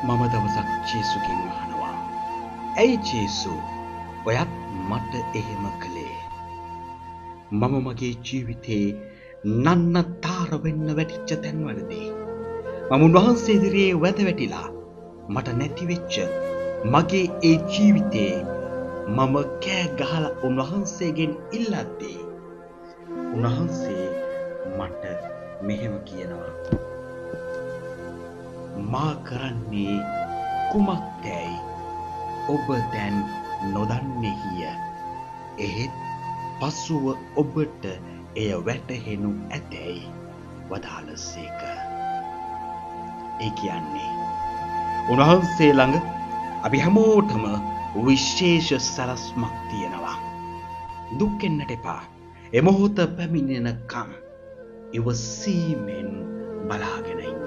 මම දවසක් ජේසුගෙන් අහනවා. ඇයි ජේසු ඔයත් මට එහෙම කළේ? මම මගේ ජීවිතේ නන්නත්තර වෙන්න වැටිච්ච තැන්වලදී මම උන්වහන්සේ ඉදිරියේ වැද වැටිලා මට නැතිවෙච්ච මගේ ඒ ජීවිතේ මම කෑ ගහලා උන්වහන්සේගෙන් ඉල්ලද්දී උන්වහන්සේ මට මෙහෙම කියනවා. මා කරන්නේ කුමක්දැයි ඔබ දැන් නොදන්නේහිය. එහෙත් පසුව ඔබට එය වැටහෙනු ඇතැයි වදාළසේක. ඒ කියන්නේ උන්වහන්සේ ළඟ අපි හැමෝටම විශේෂ සලස්මක් තියෙනවා. දුක් වෙන්නට එපා. ඒ මොහොත පැමිණෙනකම් ඉවසීමෙන් බලාගෙන ඉන්න.